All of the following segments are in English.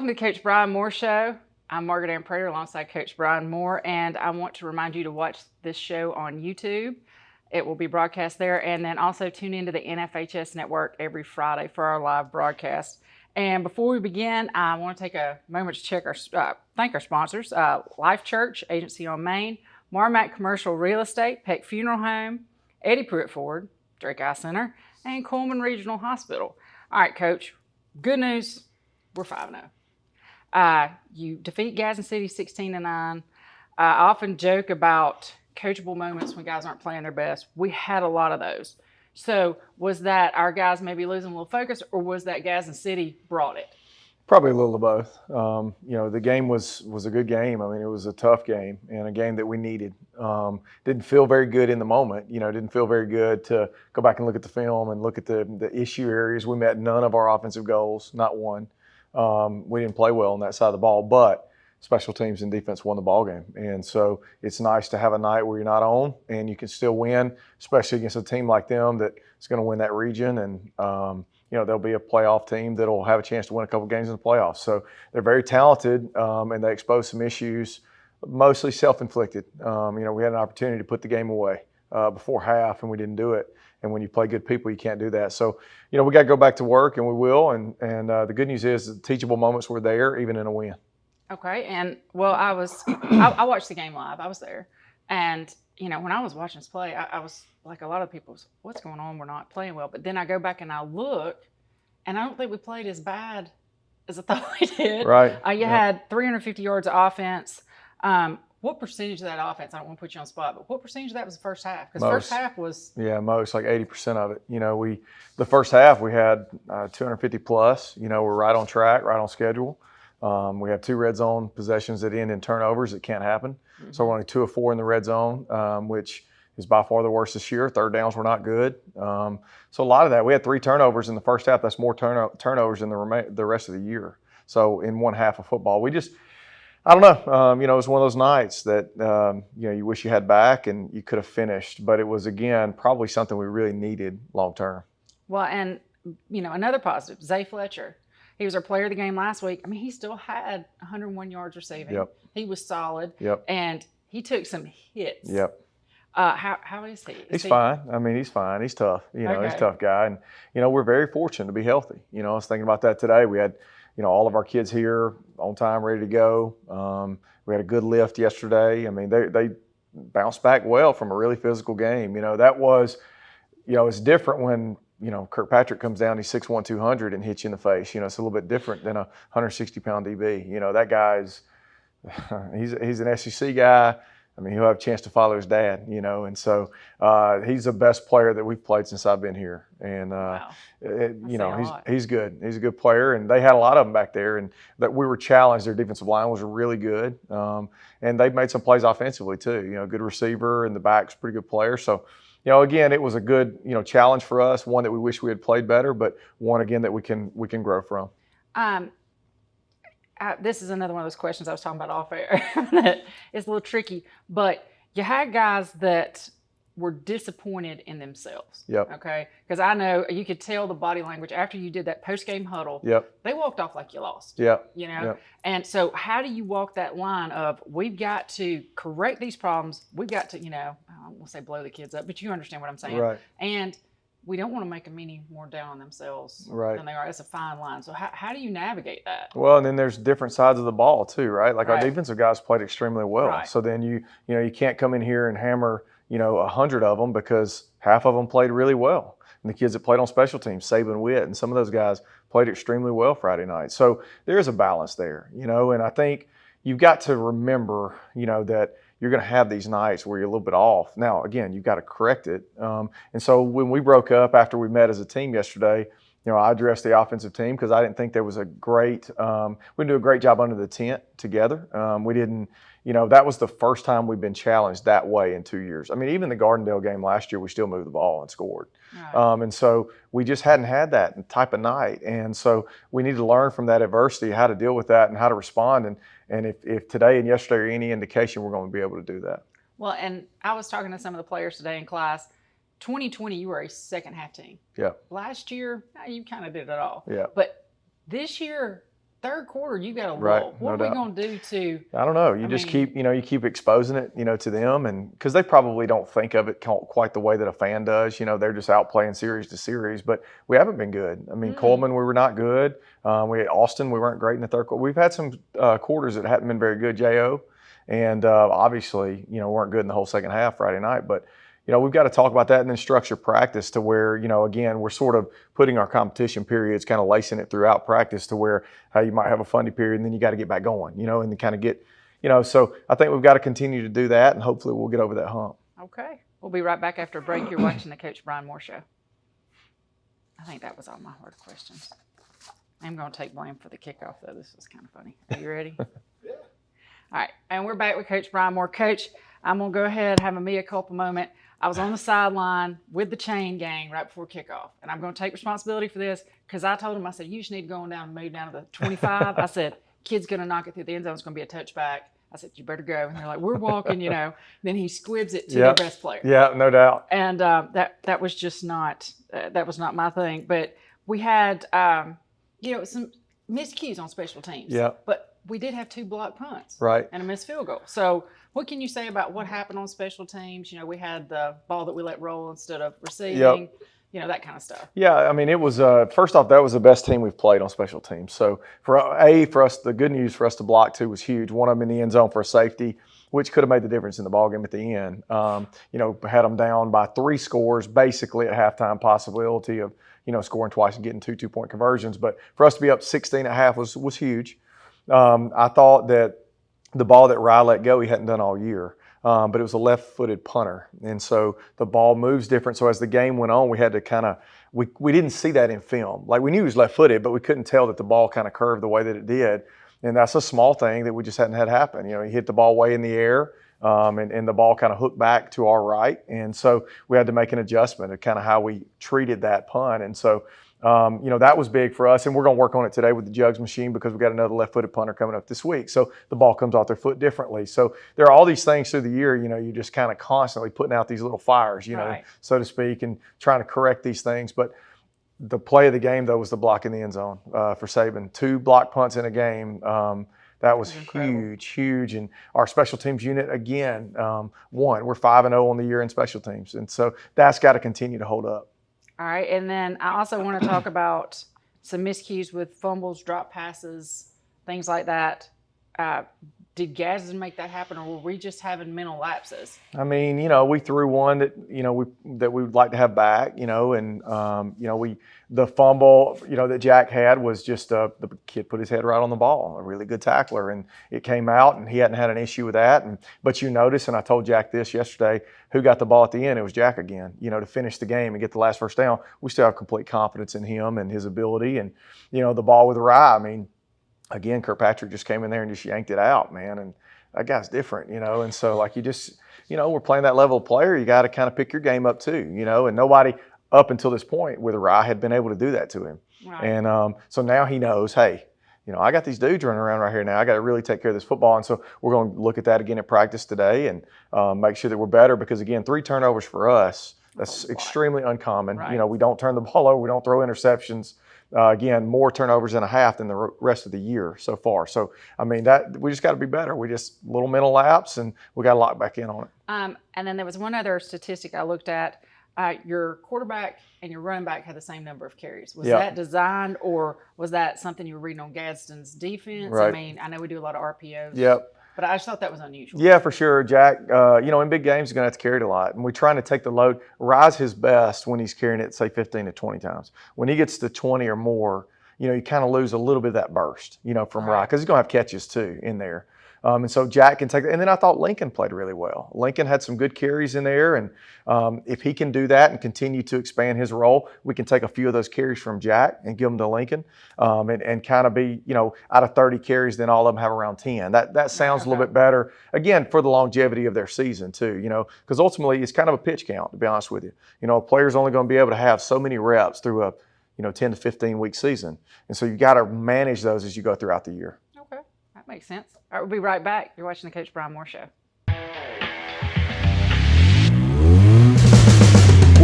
to Coach Bryan Moore Show. I'm Margaret Ann Prater alongside Coach Bryan Moore, and I want to remind you to watch this show on YouTube. It will be broadcast there, and then also tune into the NFHS Network every Friday for our live broadcast. And before we begin, I want to take a moment to thank our sponsors, Life Church, Agency on Main, Marmac Commercial Real Estate, Peck Funeral Home, Eddie Pruitt Ford, Drake Eye Center, and Coleman Regional Hospital. All right, Coach, good news, we're 5-0. You defeat Gadsden City 16-9. I often joke about coachable moments when guys aren't playing their best. We had a lot of those. So was that our guys maybe losing a little focus, or was that Gadsden City brought it? Probably a little of both. The game was a good game. I mean, it was a tough game and a game that we needed. Didn't feel very good in the moment. Didn't feel very good to go back and look at the film and look at the issue areas. We met none of our offensive goals, not one. We didn't play well on that side of the ball, but special teams and defense won the ball game. And so it's nice to have a night where you're not on and you can still win, especially against a team like them that is going to win that region. And, they'll be a playoff team that'll have a chance to win a couple games in the playoffs. So they're very talented, and they exposed some issues, mostly self-inflicted. We had an opportunity to put the game away before half, and we didn't do it. And when you play good people, you can't do that. So, we got to go back to work, and we will. And the good news is the teachable moments were there, even in a win. Okay, and well, I watched the game live. I was there, and when I was watching us play, I was like a lot of people, what's going on? We're not playing well. But then I go back and I look, and I don't think we played as bad as I thought we did. Right. You had 350 yards of offense. What percentage of that offense? I don't want to put you on the spot, but what percentage of that was the first half? Because first half was most, like 80% of it. The first half we had 250 plus. We're right on track, right on schedule. We have 2 red zone possessions that end in turnovers. It can't happen. Mm-hmm. So we're only 2 of 4 in the red zone, which is by far the worst this year. Third downs were not good. So a lot of that. We had 3 turnovers in the first half. That's more turnovers than the rest of the year. So in one half of football, I don't know. It was one of those nights that, you wish you had back and you could have finished. But it was, again, probably something we really needed long term. Well, and, another positive, Zay Fletcher. He was our player of the game last week. I mean, he still had 101 yards receiving. Yep. He was solid. Yep. And he took some hits. Yep. How is he? He's fine. I mean, he's fine. He's tough. He's a tough guy. And, we're very fortunate to be healthy. I was thinking about that today. We had, all of our kids here on time, ready to go. We had a good lift yesterday. I mean, they bounced back well from a really physical game. That was, it's different when, Kirkpatrick comes down, he's 6'1", 200 and hits you in the face. It's a little bit different than a 160-pound DB. That guy's, he's an SEC guy. I mean, he'll have a chance to follow his dad, and so he's the best player that we've played since I've been here. And, wow. He's good. He's a good player, and they had a lot of them back there, and that we were challenged. Their defensive line was really good, and they've made some plays offensively too. Good receiver, and the back's a pretty good player. So, again, it was a good, challenge for us, one that we wish we had played better, but one, again, that we can grow from. This is another one of those questions I was talking about off air that is a little tricky, but you had guys that were disappointed in themselves. Yep. Okay? Because I know you could tell the body language after you did that post-game huddle. Yep. They walked off like you lost. Yep. Yep. And so how do you walk that line of we've got to correct these problems, we've got to, I don't want to say blow the kids up, but you understand what I'm saying. Right. And we don't want to make them any more down on themselves than they are. It's a fine line. So how do you navigate that? Well, and then there's different sides of the ball too, right? Like our defensive guys played extremely well. Right. So then you can't come in here and hammer, 100 of them because half of them played really well. And the kids that played on special teams, Saban Witt, and some of those guys played extremely well Friday night. So there is a balance there, and I think you've got to remember, that you're going to have these nights where you're a little bit off. Now, again, you've got to correct it. And so when we broke up after we met as a team yesterday, I addressed the offensive team because I didn't think there was we didn't do a great job under the tent together. We didn't, that was the first time we've been challenged that way in 2 years. I mean, even the Gardendale game last year, we still moved the ball and scored. Right. And so we just hadn't had that type of night. And so we need to learn from that adversity, how to deal with that and how to respond. And if today and yesterday are any indication, we're going to be able to do that. Well, and I was talking to some of the players today in class. 2020, you were a second half team. Yeah. Last year, you kind of did it all. Yeah. But this year, third quarter, you got a lull. Right, What no are we doubt. going to do to? I don't know. You keep exposing it, to them, and because they probably don't think of it quite the way that a fan does. They're just out playing series to series, but we haven't been good. I mean, Coleman, we were not good. We had Austin, we weren't great in the third quarter. We've had some quarters that hadn't been very good, Jo, and obviously, weren't good in the whole second half Friday night, but. We've got to talk about that and then structure practice to where, again, we're sort of putting our competition periods, kind of lacing it throughout practice to where you might have a funny period and then you got to get back going, and then kind of get, so I think we've got to continue to do that and hopefully we'll get over that hump. Okay. We'll be right back after a break. You're watching the Coach Bryan Moore Show. I think that was all my hard questions. I'm going to take blame for the kickoff, though. This was kind of funny. Are you ready? Yeah. All right. And we're back with Coach Bryan Moore. Coach, I'm going to go ahead and have a mea culpa moment. I was on the sideline with the chain gang right before kickoff, and I'm going to take responsibility for this because I told him, I said, you just need to go on down and move down to the 25. I said, kid's going to knock it through the end zone. It's going to be a touchback. I said, you better go. And they're like, we're walking, Then he squibs it to their best player. Yeah, no doubt. And that was just not that was not my thing. But we had some miscues on special teams. Yeah. But we did have 2 blocked punts. Right. And a missed field goal. So what can you say about what happened on special teams? We had the ball that we let roll instead of receiving. That kind of stuff. Yeah, I mean, it was first off, that was the best team we've played on special teams. So for us, the good news for us to block 2 was huge. One of them in the end zone for a safety, which could have made the difference in the ballgame at the end. Had them down by 3 scores, basically at halftime, possibility of scoring twice and getting 2 2-point conversions. But for us to be up 16 at half was huge. I thought that the ball that Rye let go, he hadn't done all year. But it was a left-footed punter. And so the ball moves different. So as the game went on, we had to we didn't see that in film. Like we knew he was left-footed, but we couldn't tell that the ball kind of curved the way that it did. And that's a small thing that we just hadn't had happen. He hit the ball way in the air, and the ball kind of hooked back to our right. And so we had to make an adjustment of kind of how we treated that punt. And so that was big for us, and we're going to work on it today with the jugs machine because we've got another left-footed punter coming up this week. So the ball comes off their foot differently. So there are all these things through the year, you're just kind of constantly putting out these little fires, right. so to speak, and trying to correct these things. But the play of the game, though, was the block in the end zone for Saban. 2 block punts in a game. That was huge. And our special teams unit, again, won. We're 5-0 on the year in special teams. And so that's got to continue to hold up. All right, and then I also want to talk about some miscues with fumbles, drop passes, things like that. Did Gadsden make that happen, or were we just having mental lapses? I mean, we threw one that we would like to have back, and the fumble, that Jack had was just the kid put his head right on the ball, a really good tackler, and it came out, and he hadn't had an issue with that. But you notice, and I told Jack this yesterday, who got the ball at the end? It was Jack again. To finish the game and get the last first down. We still have complete confidence in him and his ability, and the ball with Rye. I mean. Again, Kirkpatrick just came in there and just yanked it out, man. And that guy's different, And so, you just, we're playing that level of player. You got to kind of pick your game up too, And nobody up until this point with Rye had been able to do that to him. Right. And so now he knows, hey, I got these dudes running around right here now. I got to really take care of this football. And so we're going to look at that again at practice today and make sure that we're better because, again, 3 turnovers for us, that's extremely uncommon. Right. We don't turn the ball over. We don't throw interceptions. Again, more turnovers in a half than the rest of the year so far. So, I mean, that we just got to be better. We just little mental lapse, and we got to lock back in on it. And then there was one other statistic I looked at. Your quarterback and your running back had the same number of carries. Was that designed, or was that something you were reading on Gadsden's defense? Right. I mean, I know we do a lot of RPOs. Yep. But I just thought that was unusual. Yeah, for sure. Jack, in big games, he's going to have to carry it a lot. And we're trying to take the load, rise his best when he's carrying it, say, 15 to 20 times. When he gets to 20 or more, you kind of lose a little bit of that burst, from Rye, because he's going to have catches, too, in there. And so Jack can take that. And then I thought Lincoln played really well. Lincoln had some good carries in there. And if he can do that and continue to expand his role, we can take a few of those carries from Jack and give them to Lincoln and kind of be, out of 30 carries, then all of them have around 10. That sounds a little bit better, again, for the longevity of their season, too, because ultimately it's kind of a pitch count, to be honest with you. A player's only going to be able to have so many reps through a 10 to 15 week season. And so you got to manage those as you go throughout the year. Okay, that makes sense. All right, we'll be right back. You're watching the Coach Bryan Moore Show.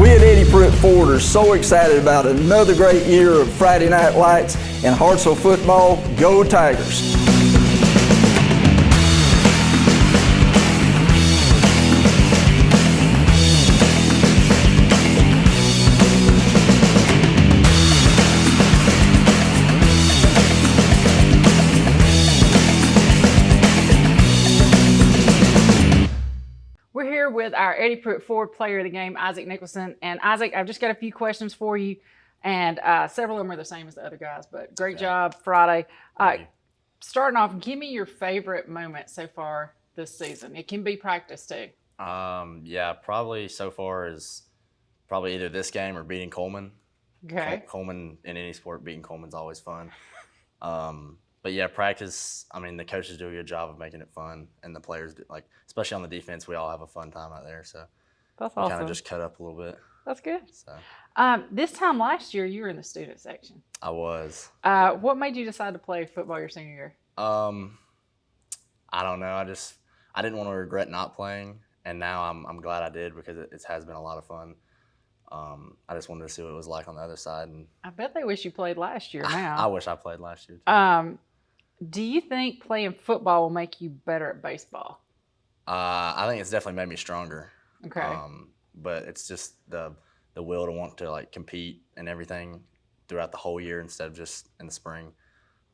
We at Eddie Pruitt Ford are so excited about another great year of Friday Night Lights, And Hartselle football, go Tigers! We're here with our Eddie Pruitt Ford Player of the Game, Isaac Nicholson. And Isaac, I've just got a few questions for you, and several of them are the same as the other guys, but great job Friday. Starting off, give me your favorite moment so far this season. It can be practice too. Yeah, probably so far is probably either this game or beating Coleman. Okay. Coleman, in any sport, beating Coleman's always fun. But yeah, practice, I mean, the coaches do a good job of making it fun, and the players do, like, especially on the defense, we all have a fun time out there. So that's we awesome. kind of just cut up a little bit. That's good. So this time last year, you were in the student section. I was. What made you decide to play football your senior year? I don't know. I didn't want to regret not playing, and now I'm glad I did because it has been a lot of fun. I just wanted to see what it was like on the other side. And I bet they wish you played last year now. I wish I played last year too. Do you think playing football will make you better at baseball? I think it's definitely made me stronger. Okay. But it's just the will to want to like compete and everything throughout the whole year instead of just in the spring.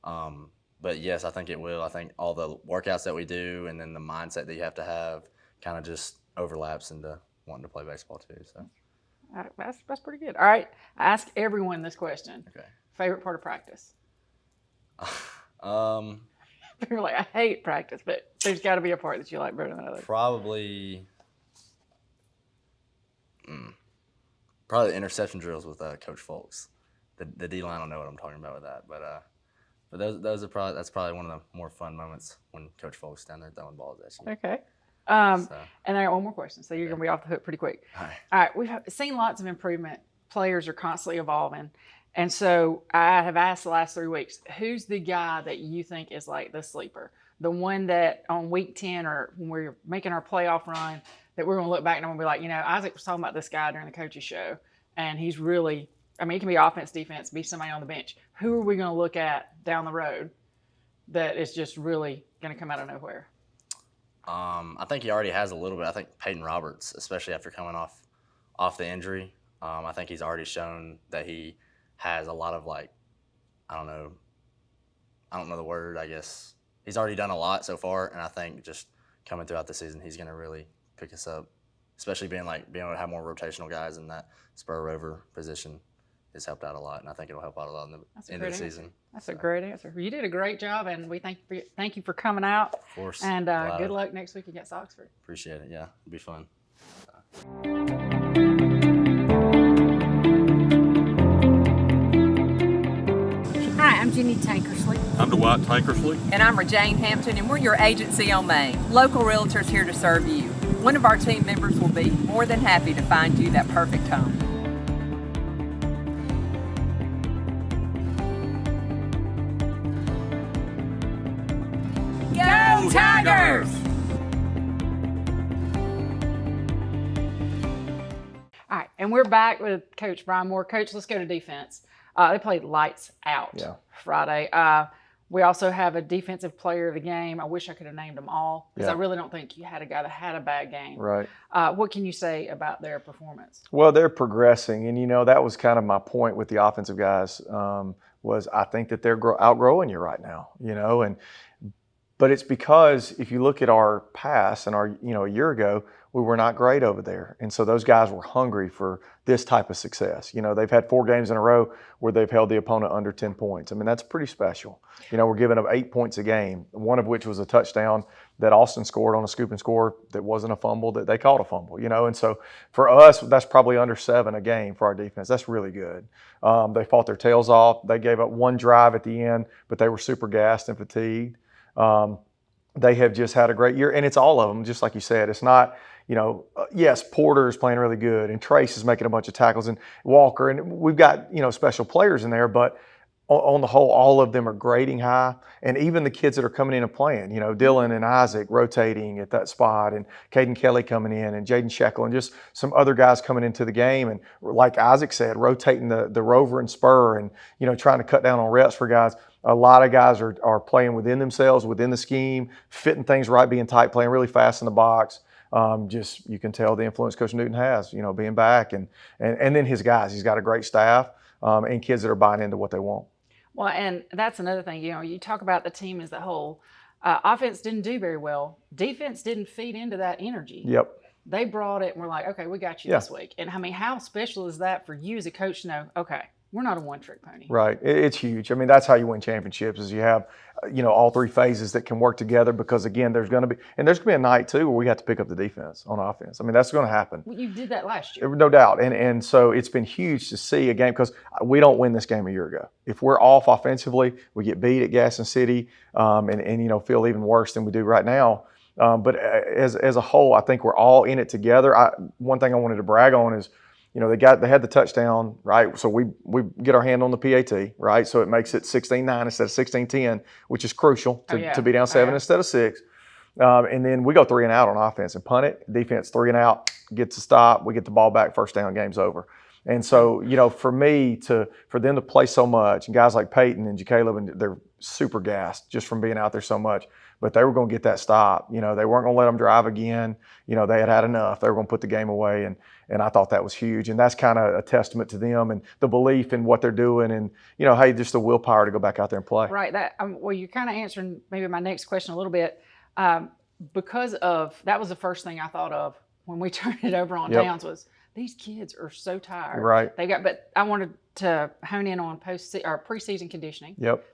But yes, I think it will. I think all the workouts that we do and then the mindset that you have to have kind of just overlaps into wanting to play baseball too. So that's pretty good. All right. I ask everyone this question. Okay. Favorite part of practice? Um, People are like, I hate practice, but there's got to be a part that you like better than others. Probably the interception drills with Coach Folks. The D-line, I don't know what I'm talking about with that, but those are that's probably one of the more fun moments when Coach Folks down there throwing balls at you. Okay. And I got one more question, so you're going to be off the hook pretty quick. All right. All right. We've seen lots of improvement. Players are constantly evolving. And so I have asked the last 3 weeks, who's the guy that you think is like the sleeper? The one that on week 10 or when we're making our playoff run that we're going to look back and I'm going to be like, you know, Isaac was talking about this guy during the coaches show, and he's really, I mean, it can be offense, defense, be somebody on the bench. Who are we going to look at down the road that is just really going to come out of nowhere? I think he already has a little bit. I think Peyton Roberts, especially after coming off the injury, I think he's already shown that he has a lot of like, I don't know the word, I guess. He's already done a lot so far, and I think just coming throughout the season, he's going to really pick us up, especially being able to have more rotational guys in that spur rover position has helped out a lot, and I think it'll help out a lot in the end of the season. That's a great answer. You did a great job, and we thank you for coming out. Of course. And good luck next week against Oxford. Appreciate it. Yeah, it'll be fun. Hi, I'm Jenny Tankersley. I'm Dwight Tankersley. And I'm Jane Hampton, and we're your agency on Main. Local realtors here to serve you. One of our team members will be more than happy to find you that perfect home. Go Tigers! All right, and we're back with Coach Bryan Moore. Coach, let's go to defense. They played lights out Friday. We also have a defensive player of the game. I wish I could have named them all because I really don't think you had a guy that had a bad game. Right. What can you say about their performance? Well, they're progressing, and that was kind of my point with the offensive guys. Was I think that they're outgrowing you right now, but it's because if you look at our past and our a year ago, we were not great over there, and so those guys were hungry for this type of success. They've had 4 games in a row where they've held the opponent under 10 points. I mean, that's pretty special. We're giving up 8 points a game, one of which was a touchdown that Austin scored on a scoop and score that wasn't a fumble, that they called a fumble, and so for us, that's probably under 7 a game for our defense. That's really good. They fought their tails off. They gave up 1 drive at the end, but they were super gassed and fatigued. They have just had a great year, and it's all of them, just like you said. It's not, yes, Porter is playing really good, and Trace is making a bunch of tackles, and Walker, and we've got, special players in there, but on the whole, all of them are grading high, and even the kids that are coming in and playing, Dylan and Isaac rotating at that spot, and Caden Kelly coming in, and Jaden Sheckle, and just some other guys coming into the game, and like Isaac said, rotating the rover and spur, and trying to cut down on reps for guys. A lot of guys are playing within themselves, within the scheme, fitting things right, being tight, playing really fast in the box. Just you can tell the influence Coach Newton has, being back, and then his guys. He's got a great staff and kids that are buying into what they want. Well, and that's another thing. You talk about the team as a whole. Offense didn't do very well. Defense didn't feed into that energy. Yep. They brought it, and we're like, okay, we got you this week. And I mean, how special is that for you as a coach to know? Okay, we're not a one-trick pony. Right. It's huge. I mean, that's how you win championships, is you have, all three phases that can work together, because, again, there's going to be a night, too, where we have to pick up the defense on offense. I mean, that's going to happen. Well, you did that last year. No doubt. And so it's been huge to see a game, because we don't win this game a year ago. If we're off offensively, we get beat at Gadsden City and feel even worse than we do right now. But as a whole, I think we're all in it together. One thing I wanted to brag on is, they had the touchdown, right? So we get our hand on the PAT, right? So it makes it 16-9 instead of 16-10, which is crucial to be down 7 instead of 6. And then we go 3 and out on offense and punt it. Defense 3 and out, gets a stop. We get the ball back, first down, game's over. And so, for them to play so much, and guys like Peyton and Caleb, and they're super gassed just from being out there so much, but they were going to get that stop. They weren't going to let them drive again. They had enough. They were going to put the game away, and I thought that was huge. And that's kind of a testament to them and the belief in what they're doing, and hey, just the willpower to go back out there and play. Right. Well, you're kind of answering maybe my next question a little bit, because of that was the first thing I thought of when we turned it over on downs was, these kids are so tired. Right. But I wanted to hone in on preseason conditioning. Yep.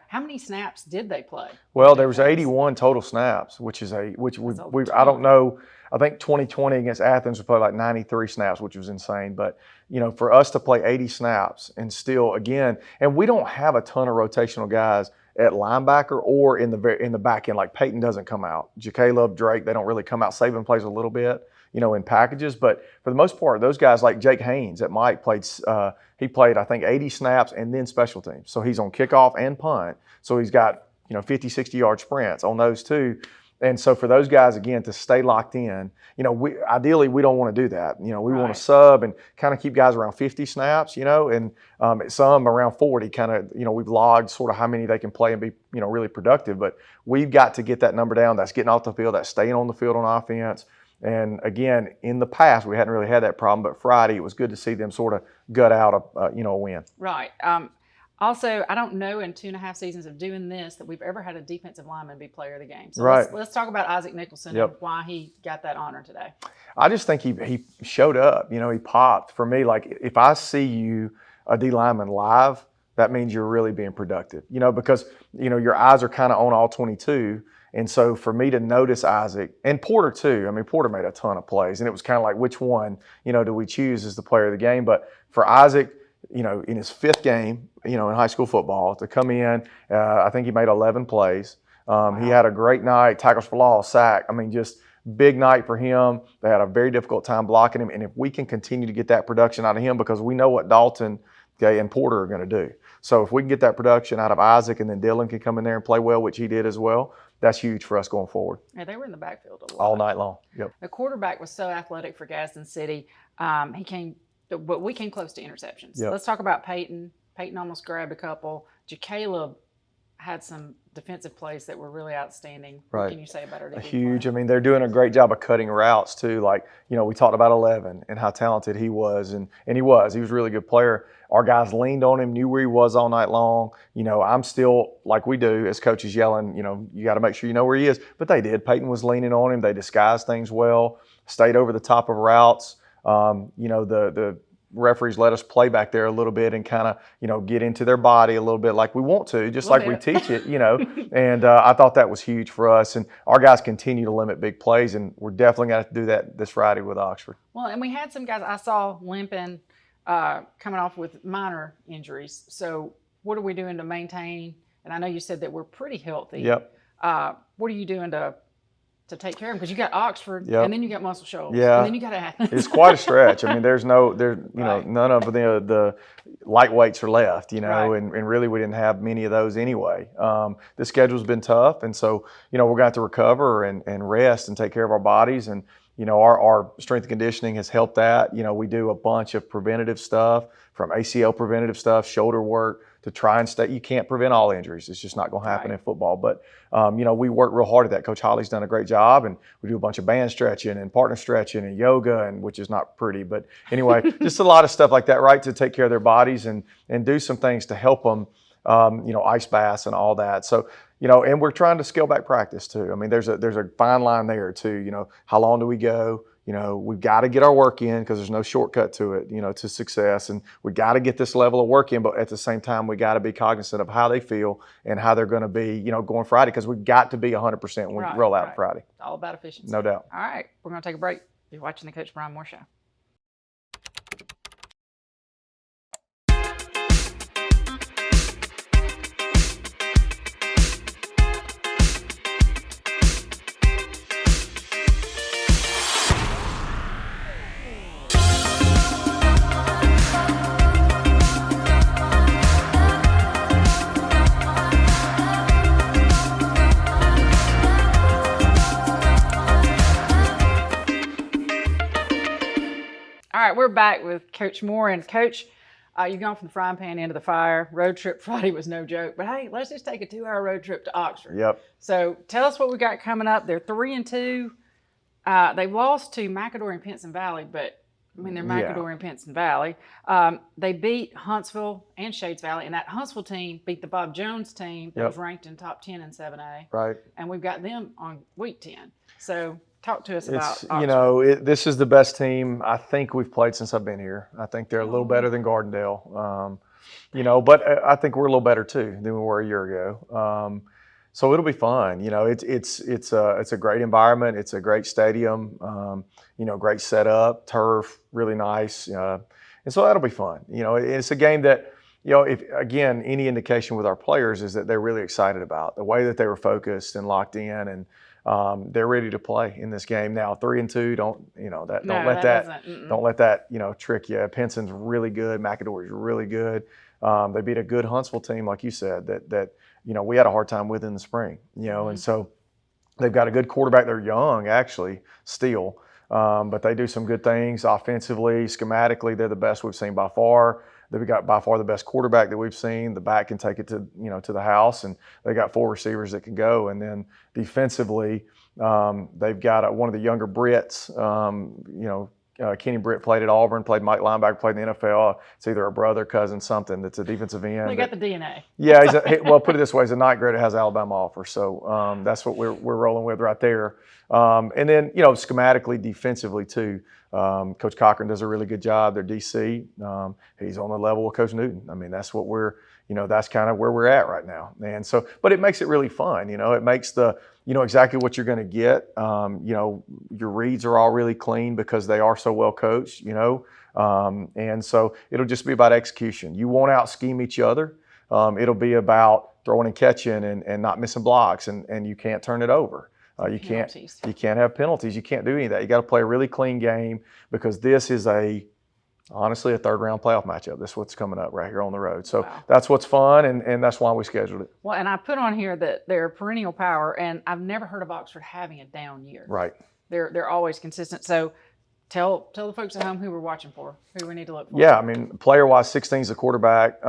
How many snaps did they play? Well, there was 81 total snaps, which I don't know. I think 2020 against Athens we played like 93 snaps, which was insane. But for us to play 80 snaps and still, again, and we don't have a ton of rotational guys at linebacker or in the back end. Like Peyton doesn't come out. Caleb, Drake, they don't really come out. Saban plays a little bit, in packages. But for the most part, those guys like Jake Haynes at Mike played, I think 80 snaps and then special teams. So he's on kickoff and punt. So he's got, 50, 60-yard sprints on those two. And so for those guys, again, to stay locked in, ideally we don't want to do that. We want to sub and kind of keep guys around 50 snaps, and some around 40 kind of, we've logged sort of how many they can play and be, really productive. But we've got to get that number down. That's getting off the field. That's staying on the field on offense. And again, in the past, we hadn't really had that problem. But Friday, it was good to see them sort of gut out a win. Right. Also, I don't know in 2.5 seasons of doing this that we've ever had a defensive lineman be player of the game. So let's talk about Isaac Nicholson and why he got that honor today. I just think he showed up. He popped. For me, like if I see you, a D lineman, live, that means you're really being productive. Because, your eyes are kind of on all 22. And so for me to notice Isaac, and Porter too, I mean, Porter made a ton of plays. And it was kind of like, which one, do we choose as the player of the game? But for Isaac, in his 5th game, in high school football, to come in, I think he made 11 plays. He had a great night, tackles for loss, sack. I mean, just big night for him. They had a very difficult time blocking him. And if we can continue to get that production out of him, because we know what Dalton and Porter are going to do. So if we can get that production out of Isaac, and then Dylan can come in there and play well, which he did as well, that's huge for us going forward. Yeah, they were in the backfield a lot. All night long. Yep. The quarterback was so athletic for Gadsden City. But we came close to interceptions. Yep. Let's talk about Peyton. Peyton almost grabbed a couple. Caleb had some defensive plays that were really outstanding. Right. What can you say about our defense? Huge. I mean, they're doing a great job of cutting routes too. Like, we talked about 11 and how talented he was, and he was a really good player. Our guys leaned on him, knew where he was all night long. I'm still, like we do as coaches, yelling, you got to make sure you know where he is. But they did. Peyton was leaning on him. They disguised things well, stayed over the top of routes. The referees let us play back there a little bit and kind of, get into their body a little bit like we want to, just like we teach it, And I thought that was huge for us. And our guys continue to limit big plays, and we're definitely going to have to do that this Friday with Oxford. Well, and we had some guys I saw limping, coming off with minor injuries. So what are we doing to maintain? And I know you said that we're pretty healthy. Yep. What are you doing to to take care of them because you got Oxford Yep. and then you got Muscle Shoals. Yeah. And then you got Athens. It's quite a stretch. I mean, there's none of the lightweights are left, Right. and really we didn't have many of those anyway. The schedule's been tough, and so, we're going to have to recover and rest and take care of our bodies. And, our strength and conditioning has helped that. We do a bunch of preventative stuff, from ACL preventative stuff, shoulder work, to try and stay. You can't prevent all injuries. It's just not going to happen in football. But, we work real hard at that. Coach Holly's done a great job, and we do a bunch of band stretching and partner stretching and yoga, and which is not pretty. But anyway, just a lot of stuff like that, right, to take care of their bodies and do some things to help them, ice baths and all that. So, and we're trying to scale back practice too. I mean, there's a fine line there too. How long do we go? We've got to get our work in because there's no shortcut to it, to success. And we got to get this level of work in, but at the same time, we got to be cognizant of how they feel and how they're going to be, going Friday, because we've got to be 100% when we roll out Friday. It's all about efficiency. No doubt. All right. We're going to take a break. You're watching the Coach Bryan Moore Show. All right, we're back with Coach Moore. And Coach, you've gone from the frying pan into the fire. Road trip Friday was no joke. But hey, let's just take a 2-hour road trip to Oxford. Yep. So tell us what we got coming up. They're 3-2. They've lost to McAdory and Pinson Valley, but I mean, they're McAdory and Pinson Valley. They beat Huntsville and Shades Valley, and that Huntsville team beat the Bob Jones team that was ranked in top 10 in 7A. Right. And we've got them on week 10. So talk to us about Oxford. This is the best team I think we've played since I've been here. I think they're a little better than Gardendale, but I think we're a little better too than we were a year ago. So it'll be fun. It's a great environment. It's a great stadium. Great setup, turf, really nice. And so that'll be fun. It's a game that, if again, any indication with our players is that they're really excited about the way that they were focused and locked in, and they're ready to play in this game. Now 3-2, don't let that trick you. Pinson's really good. McAdory's really good. They beat a good Huntsville team, like you said, that we had a hard time with in the spring. And so they've got a good quarterback. They're young, actually, still, but they do some good things offensively, schematically. They're the best we've seen by far. They've got by far the best quarterback that we've seen. The back can take it to the house, and they got 4 receivers that can go. And then defensively, they've got one of the younger Brits. Kenny Britt played at Auburn, played Mike linebacker, played in the NFL. It's either a brother, cousin, something that's a defensive end. They got the DNA. Yeah, put it this way, he's a ninth grader that has Alabama offer. So that's what we're rolling with right there. And then, schematically, defensively too, Coach Cochran does a really good job. Their DC, he's on the level with Coach Newton. I mean, that's what that's kind of where we're at right now. And so, but it makes it really fun. It makes exactly what you're going to get. Your reads are all really clean because they are so well coached, and so it'll just be about execution. You won't out scheme each other. It'll be about throwing and catching and not missing blocks, and you can't turn it over. You can't have penalties. You can't do any of that. You got to play a really clean game because this is honestly a 3rd round playoff matchup. That's what's coming up right here on the road. So that's what's fun, and that's why we scheduled it. Well, and I put on here that they're a perennial power, and I've never heard of Oxford having a down year. Right. They're always consistent. So tell the folks at home who we're watching for, who we need to look for. Yeah, I mean, player-wise, 16's a quarterback.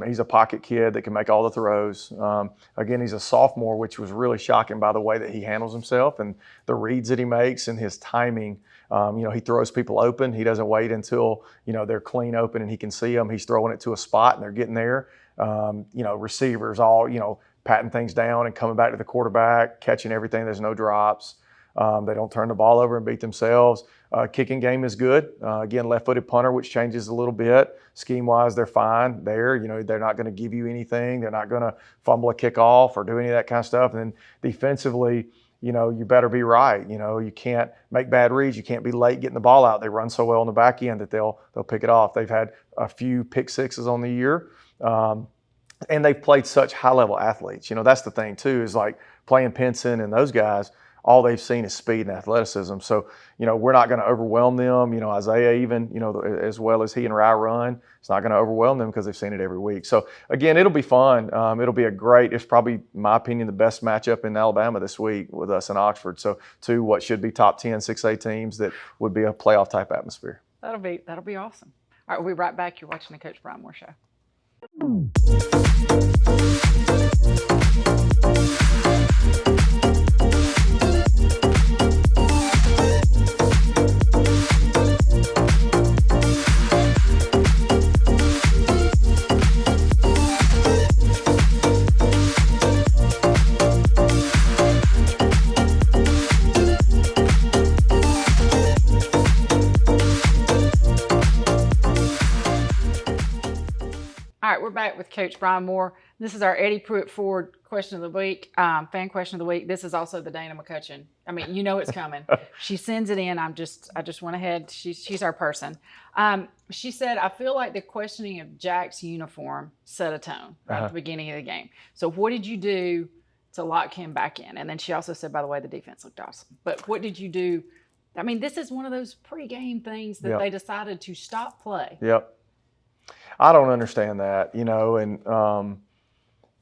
He's a pocket kid that can make all the throws. Again, he's a sophomore, which was really shocking by the way that he handles himself and the reads that he makes and his timing. He throws people open. He doesn't wait until, they're clean open and he can see them. He's throwing it to a spot and they're getting there. Receivers all, patting things down and coming back to the quarterback, catching everything. There's no drops. They don't turn the ball over and beat themselves. Kicking game is good. Again, left-footed punter, which changes a little bit. Scheme-wise, they're fine there. They're not going to give you anything. They're not going to fumble a kickoff or do any of that kind of stuff. And then defensively, you better be right. You can't make bad reads. You can't be late getting the ball out. They run so well on the back end that they'll pick it off. They've had a few pick sixes on the year. And they've played such high-level athletes. That's the thing, too, is like playing Pinson and those guys all they've seen is speed and athleticism. So, we're not going to overwhelm them. Isaiah even, as well as he and Rye run, it's not going to overwhelm them because they've seen it every week. So, again, it'll be fun. It'll be it's probably, in my opinion, the best matchup in Alabama this week with us in Oxford. So, two what should be top 10 6A teams that would be a playoff type atmosphere. That'll be awesome. All right, we'll be right back. You're watching the Coach Bryan Moore Show. All right, we're back with Coach Bryan Moore. This is our Eddie Pruitt Ford question of the week, fan question of the week. This is also the Dana McCutcheon. I mean, it's coming. She sends it in. I just went ahead. She's our person. She said, I feel like the questioning of Jack's uniform set a tone right at the beginning of the game. So what did you do to lock him back in? And then she also said, by the way, the defense looked awesome. But what did you do? I mean, this is one of those pregame things that they decided to stop play. Yep. I don't understand that,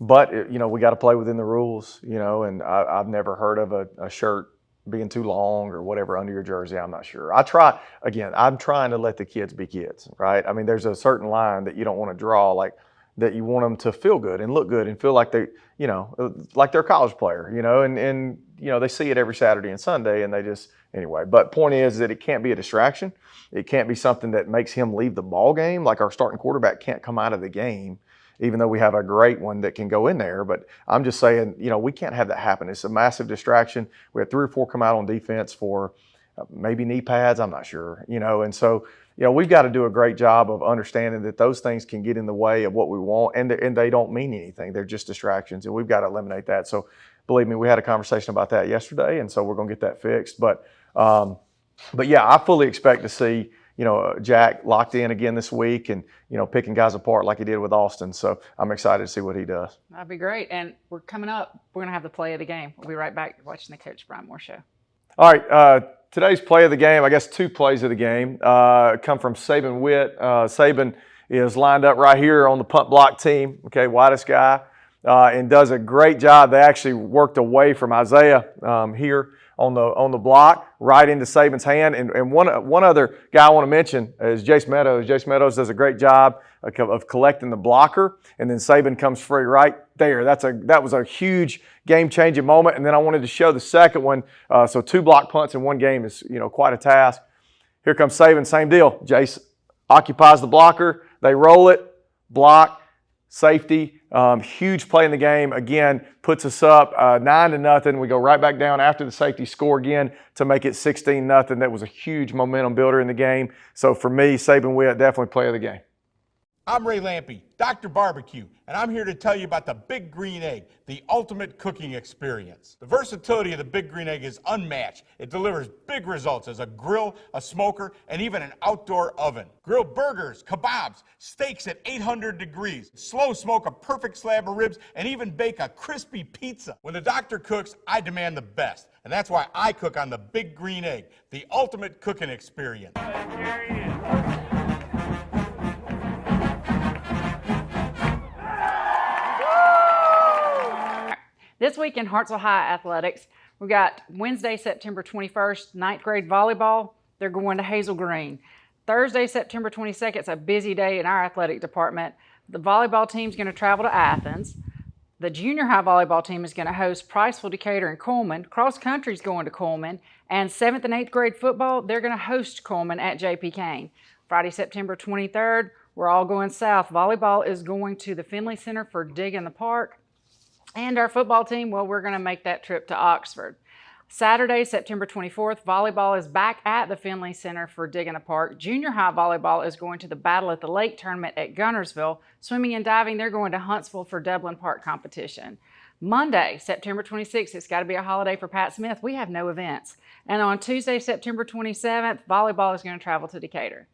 but we got to play within the rules, and I've never heard of a shirt being too long or whatever under your jersey. I'm not sure. I'm trying to let the kids be kids, right? I mean, there's a certain line that you don't want to draw, like that you want them to feel good and look good and feel like they, like they're a college player, and they see it every Saturday and Sunday and they just, anyway. But point is that it can't be a distraction. It can't be something that makes him leave the ball game. Like our starting quarterback can't come out of the game, even though we have a great one that can go in there. But I'm just saying, we can't have that happen. It's a massive distraction. We had 3 or 4 come out on defense for maybe knee pads. I'm not sure, and so, we've got to do a great job of understanding that those things can get in the way of what we want, and they don't mean anything. They're just distractions, and we've got to eliminate that. So believe me, we had a conversation about that yesterday, and so we're going to get that fixed. But yeah, I fully expect to see, Jack locked in again this week and, picking guys apart like he did with Austin. So I'm excited to see what he does. That'd be great. And we're coming up. We're going to have the play of the game. We'll be right back watching the Coach Bryan Moore Show. All right. Today's play of the game, I guess 2 plays of the game, come from Saban Witt. Saban is lined up right here on the punt block team, okay, widest guy, and does a great job. They actually worked away from Isaiah here on the block, right into Saban's hand. And one other guy I want to mention is Jace Meadows. Jace Meadows does a great job of collecting the blocker, and then Saban comes free right there. That was a huge game-changing moment. And then I wanted to show the second one. So 2 block punts in one game is quite a task. Here comes Saban, same deal. Jace occupies the blocker. They roll it, block, safety. Huge play in the game. Again, puts us up 9-0. We go right back down after the safety, score again to make it 16-0. That was a huge momentum builder in the game. So for me, Saban Witt, definitely play of the game. I'm Ray Lampe, Dr. Barbecue, and I'm here to tell you about the Big Green Egg, the ultimate cooking experience. The versatility of the Big Green Egg is unmatched. It delivers big results as a grill, a smoker, and even an outdoor oven. Grill burgers, kebabs, steaks at 800 degrees, slow smoke a perfect slab of ribs, and even bake a crispy pizza. When the doctor cooks, I demand the best, and that's why I cook on the Big Green Egg, the ultimate cooking experience. This week in Hartselle High Athletics, we've got Wednesday, September 21st, 9th grade volleyball. They're going to Hazel Green. Thursday, September 22nd, it's a busy day in our athletic department. The volleyball team's going to travel to Athens. The junior high volleyball team is going to host Priceville, Decatur, and Coleman. Cross country's going to Coleman. And 7th and 8th grade football, they're going to host Coleman at J.P. Kane. Friday, September 23rd, we're all going south. Volleyball is going to the Finley Center for Dig in the Park. And our football team, well, we're going to make that trip to Oxford. Saturday, September 24th, volleyball is back at the Finley Center for Dig in the Park. Junior high volleyball is going to the Battle at the Lake tournament at Gunnersville. Swimming and diving, they're going to Huntsville for Dublin Park competition. Monday, September 26th, it's got to be a holiday for Pat Smith. We have no events. And on Tuesday, September 27th, volleyball is going to travel to Decatur.